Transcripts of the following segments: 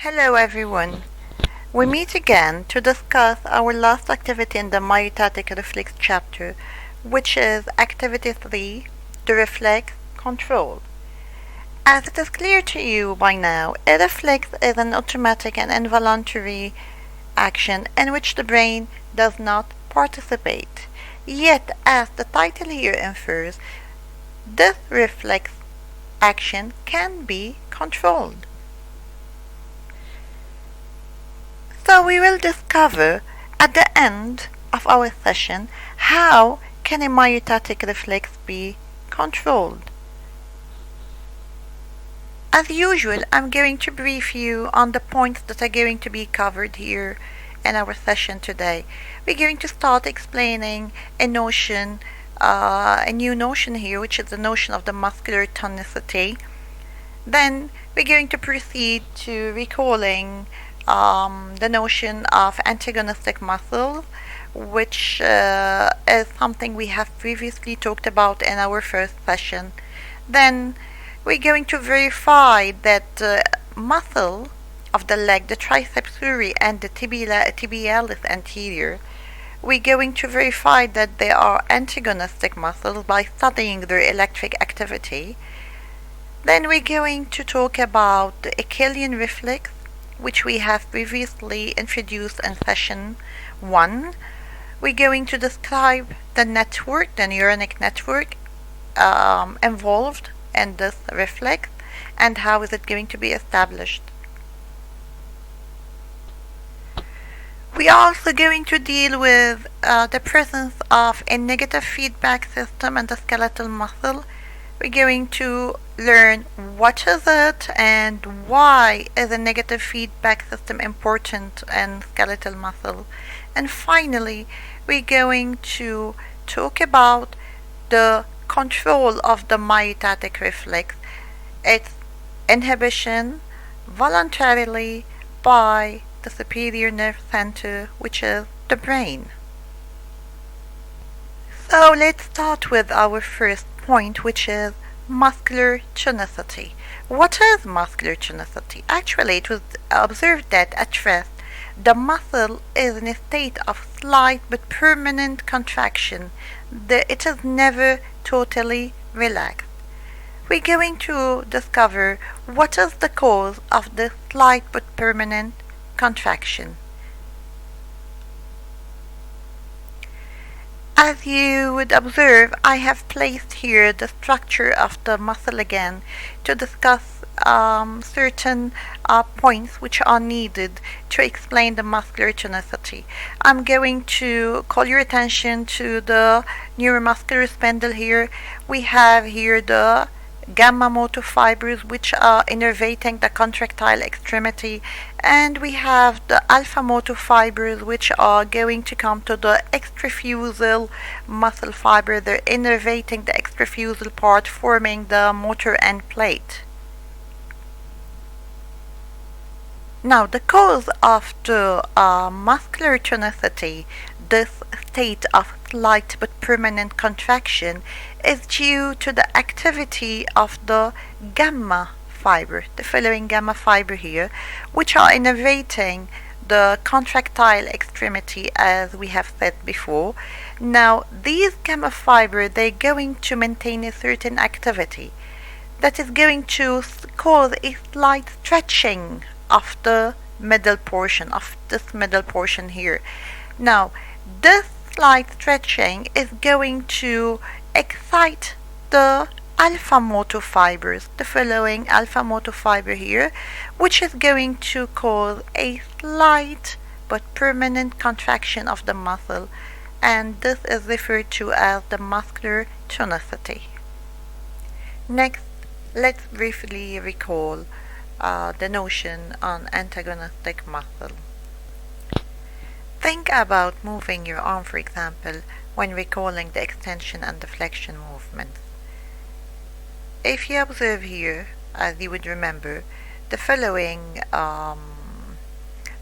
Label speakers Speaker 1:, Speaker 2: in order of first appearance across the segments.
Speaker 1: Hello everyone. We meet again to discuss our last activity in the myotatic reflex chapter, which is activity 3, the reflex control. As it is clear to you by now, a reflex is an automatic and involuntary action in which the brain does not participate. Yet, as the title here infers, this reflex action can be controlled. So we will discover at the end of our session how can a myotatic reflex be controlled. As usual, I'm going to brief you on the points that are going to be covered here in our session today. We're going to start explaining a new notion here, which is the notion of the muscular tonicity. Then we're going to proceed to recalling the notion of antagonistic muscle, which is something we have previously talked about in our first session. Then we're going to verify that the muscle of the leg, the triceps suri and the tibialis anterior, we're going to verify that they are antagonistic muscles by studying their electric activity. Then we're going to talk about the Achillean reflex, which we have previously introduced in session 1. We're going to describe the network, the neuronic network involved in this reflex and how is it going to be established. We are also going to deal with the presence of a negative feedback system in the skeletal muscle. We're going to learn what is it and why is a negative feedback system important in skeletal muscle. And finally, we're going to talk about the control of the myotatic reflex, its inhibition voluntarily by the superior nerve center, which is the brain. So let's start with our first point, which is muscular tonicity. What is muscular tonicity? Actually, it was observed that at rest, the muscle is in a state of slight but permanent contraction. It is never totally relaxed. We're going to discover what is the cause of this slight but permanent contraction. As you would observe, I have placed here the structure of the muscle again to discuss certain points which are needed to explain the muscular tonicity. I'm going to call your attention to the neuromuscular spindle here. We have here the gamma motor fibers which are innervating the contractile extremity, and we have the alpha motor fibers which are going to come to the extrafusal muscle fiber. They're innervating the extrafusal part, forming the motor end plate. Now, the cause of the muscular tonicity, this state of slight but permanent contraction, is due to the activity of the gamma fiber, the following gamma fiber here, which are innervating the contractile extremity, as we have said before. Now, these gamma fiber, they're going to maintain a certain activity that is going to cause a slight stretching of the middle portion, of this middle portion here. Now, this slight stretching is going to excite the alpha motor fibers, the following alpha motor fiber here, which is going to cause a slight but permanent contraction of the muscle, and this is referred to as the muscular tonicity. Next, let's briefly recall the notion on antagonistic muscle. Think about moving your arm, for example, when recalling the extension and the flexion movements. If you observe here, as you would remember, the following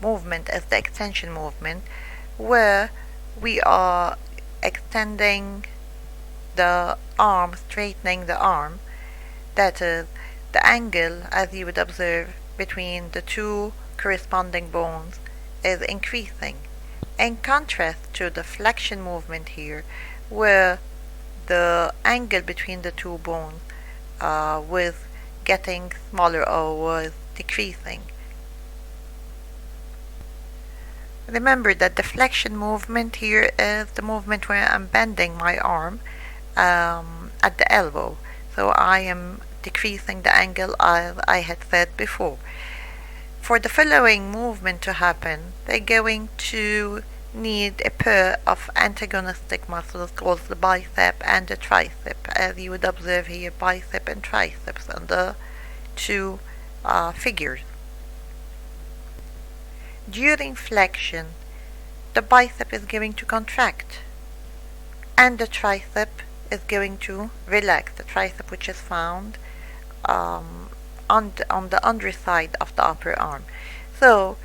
Speaker 1: movement is the extension movement, where we are extending the arm, straightening the arm. That is, the angle, as you would observe between the two corresponding bones is increasing, in contrast to the flexion movement here, where the angle between the two bones was getting smaller or was decreasing. Remember that the flexion movement here is the movement where I'm bending my arm at the elbow. So I am decreasing the angle as I had said before. For the following movement to happen, they're going to need a pair of antagonistic muscles called the bicep and the tricep, as you would observe here, bicep and triceps on the two figures. During flexion, the bicep is going to contract and the tricep is going to relax, the tricep which is found on the underside of the upper arm. So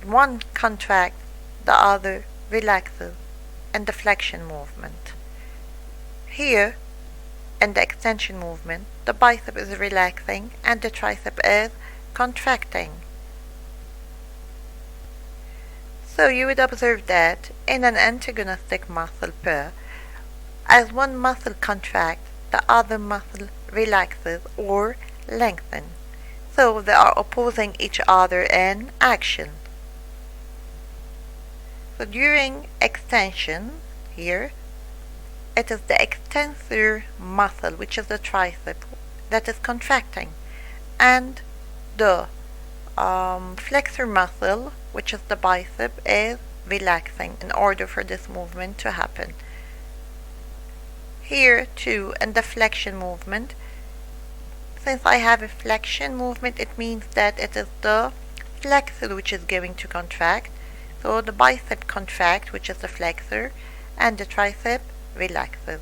Speaker 1: one contracts, the other relaxes in the flexion movement. Here in the extension movement, the bicep is relaxing and the tricep is contracting. So you would observe that in an antagonistic muscle pair, as one muscle contracts, the other muscle relaxes or lengthens. So they are opposing each other in action. So during extension here, it is the extensor muscle, which is the tricep, that is contracting, and the flexor muscle, which is the bicep, is relaxing in order for this movement to happen. Here too, in the flexion movement, since I have a flexion movement, it means that it is the flexor which is going to contract. So the bicep contracts, which is the flexor, and the tricep relaxes.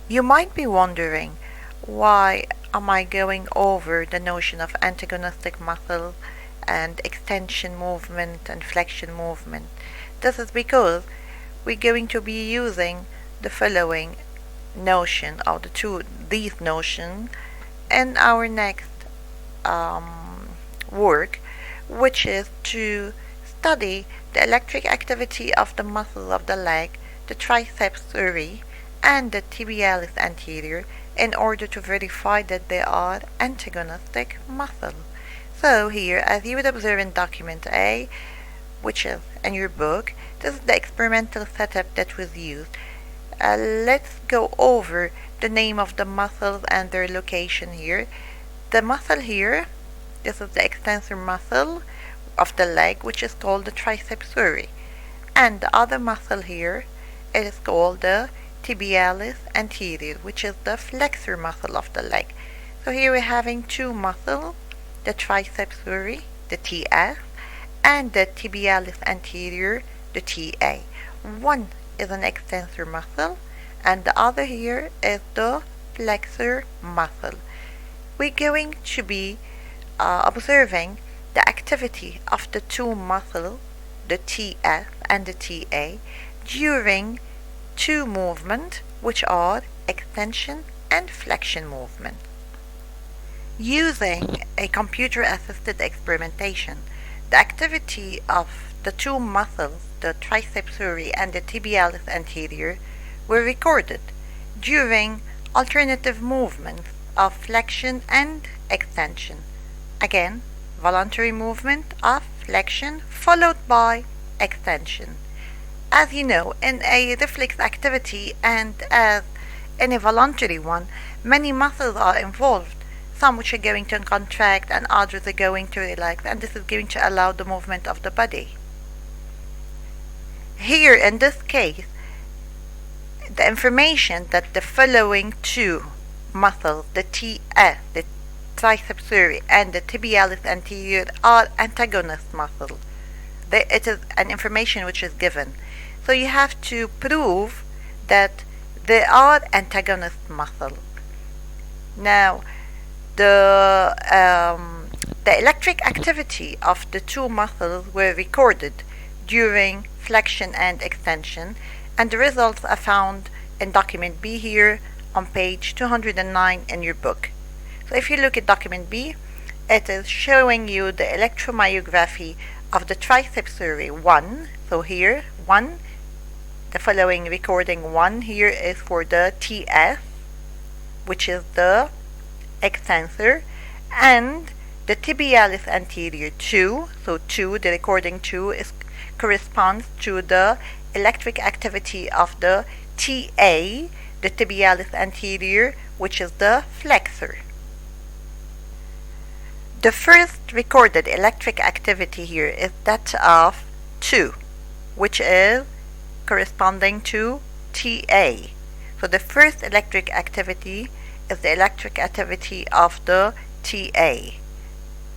Speaker 1: You might be wondering, why am I going over the notion of antagonistic muscle and extension movement and flexion movement? This is because we're going to be using the following notion, or these notions, in our next work, which is to study the electric activity of the muscles of the leg, the triceps surae and the tibialis anterior, in order to verify that they are antagonistic muscles. So here, as you would observe in document A, which is in your book, this is the experimental setup that was used. Let's go over the name of the muscles and their location here. The muscle here, this is the extensor muscle of the leg, which is called the triceps surae, and the other muscle here, it is called the tibialis anterior, which is the flexor muscle of the leg. So here we're having two muscles, the triceps surae, the TS, and the tibialis anterior, the TA. One is an extensor muscle and the other here is the flexor muscle. We're going to be observing the activity of the two muscles, the TS and the TA, during two movements, which are extension and flexion movement. Using a computer-assisted experimentation, the activity of the two muscles, the triceps surae and the tibialis anterior, were recorded during alternative movements of flexion and extension. Again, voluntary movement of flexion followed by extension. As you know, in a reflex activity and as in a voluntary one, many muscles are involved, some which are going to contract and others are going to relax, and this is going to allow the movement of the body. Here in this case, the information that the following two muscles, the TS, the triceps surae and the tibialis anterior, are antagonist muscles. It is an information which is given. So you have to prove that they are antagonist muscles. Now, the electric activity of the two muscles were recorded during flexion and extension, and the results are found in document B here on page 209 in your book. So if you look at document B, it is showing you the electromyography of the triceps area 1. So here 1, the following recording 1 here is for the TS, which is the extensor, and the tibialis anterior 2. So 2, the recording 2 corresponds to the electric activity of the TA, the tibialis anterior, which is the flexor. The first recorded electric activity here is that of 2, which is corresponding to TA. So the first electric activity is the electric activity of the TA,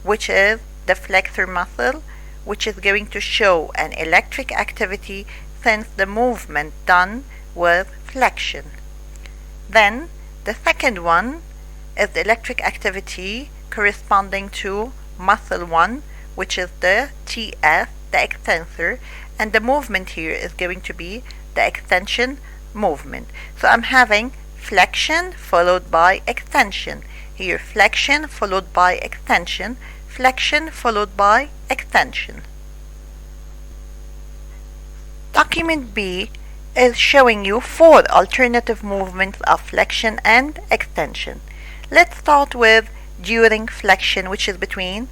Speaker 1: which is the flexor muscle, which is going to show an electric activity since the movement done with flexion. Then the second one is the electric activity corresponding to muscle 1, which is the TS, the extensor, and the movement here is going to be the extension movement. So I'm having flexion followed by extension. Here flexion followed by extension, flexion followed by extension. Document B is showing you 4 alternative movements of flexion and extension. Let's start with during flexion, which is between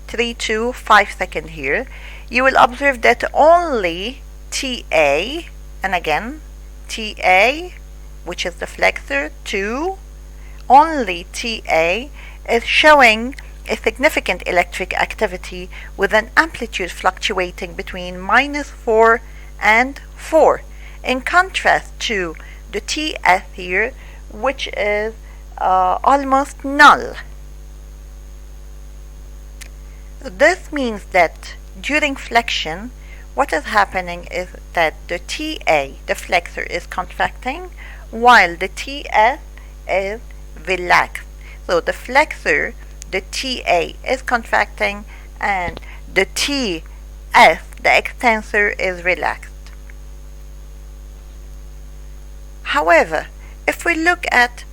Speaker 1: 3 to 5 seconds here. You will observe that only TA, and again TA, which is the flexor 2, only TA is showing a significant electric activity with an amplitude fluctuating between -4 and 4, in contrast to the TS here, which is almost null. This means that during flexion, what is happening is that the TA, the flexor, is contracting while the TS is relaxed. So the flexor, the TA, is contracting and the TS, the extensor, is relaxed. However, if we look at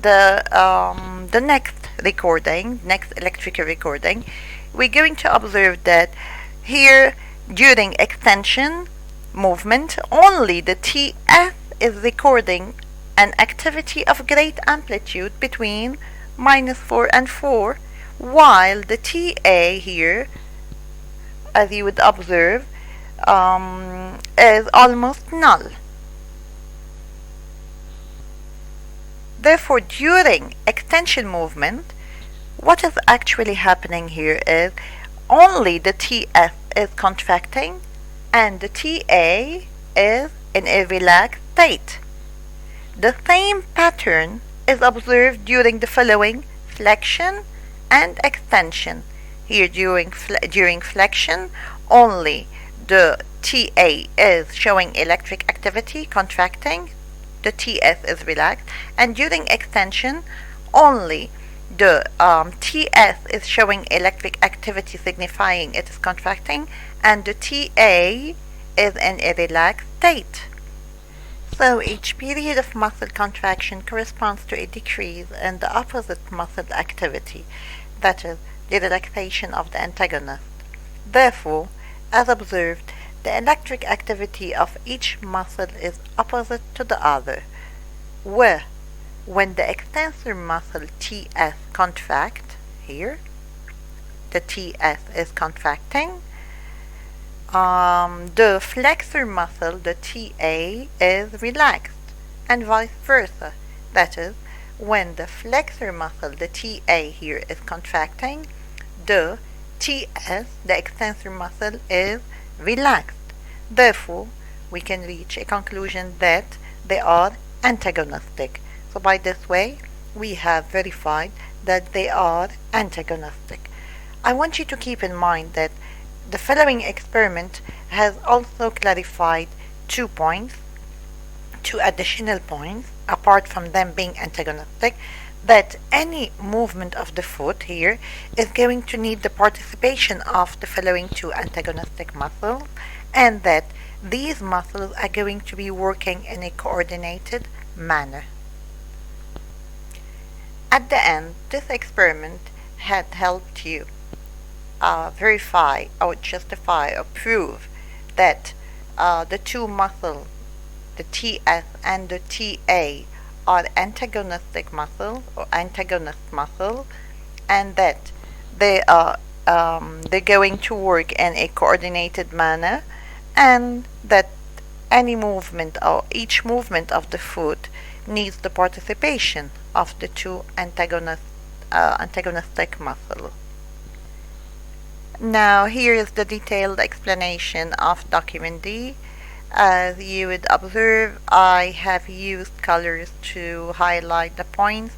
Speaker 1: the next recording, next electrical recording, we're going to observe that here during extension movement, only the TS is recording an activity of great amplitude between -4 and 4, while the TA here, as you would observe, is almost null. Therefore, during extension movement, what is actually happening here is only the TS is contracting and the TA is in a relaxed state. The same pattern is observed during the following flexion and extension. Here during flexion, only the TA is showing electric activity, contracting, the TS is relaxed, and during extension only the TS is showing electric activity, signifying it is contracting, and the TA is in a relaxed state. So each period of muscle contraction corresponds to a decrease in the opposite muscle activity, that is, the relaxation of the antagonist. Therefore, as observed, the electric activity of each muscle is opposite to the other, where when the extensor muscle TS contracts, here the TS is contracting, the flexor muscle, the TA, is relaxed, and vice versa. That is, when the flexor muscle, the TA here, is contracting, the TS, the extensor muscle, is relaxed. Therefore, we can reach a conclusion that they are antagonistic. So by this way, we have verified that they are antagonistic. I want you to keep in mind that the following experiment has also clarified 2 points, 2 additional points, apart from them being antagonistic, that any movement of the foot here is going to need the participation of the following 2 antagonistic muscles, and that these muscles are going to be working in a coordinated manner. At the end, this experiment had helped you verify or justify or prove that the two muscles, the TS and the TA, are antagonistic muscles or antagonist muscles, and that they are they're going to work in a coordinated manner, and that any movement or each movement of the foot needs the participation of the two antagonistic muscles. Now here is the detailed explanation of document D. As you would observe, I have used colors to highlight the points.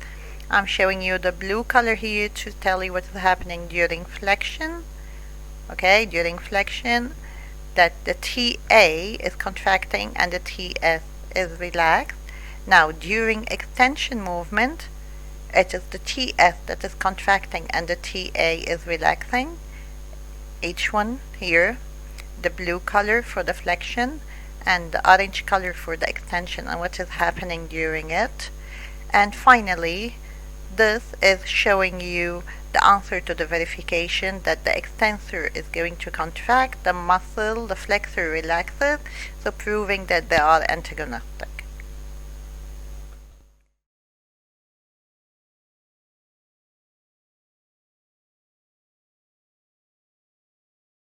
Speaker 1: I'm showing you the blue color here to tell you what is happening during flexion. Okay, during flexion, that the TA is contracting and the TS is relaxed. Now during extension movement, it is the TS that is contracting and the TA is relaxing. Each one here, the blue color for the flexion and the orange color for the extension and what is happening during it. And finally, this is showing you the answer to the verification that the extensor is going to contract, the muscle, the flexor relaxes, so proving that they are antagonistic.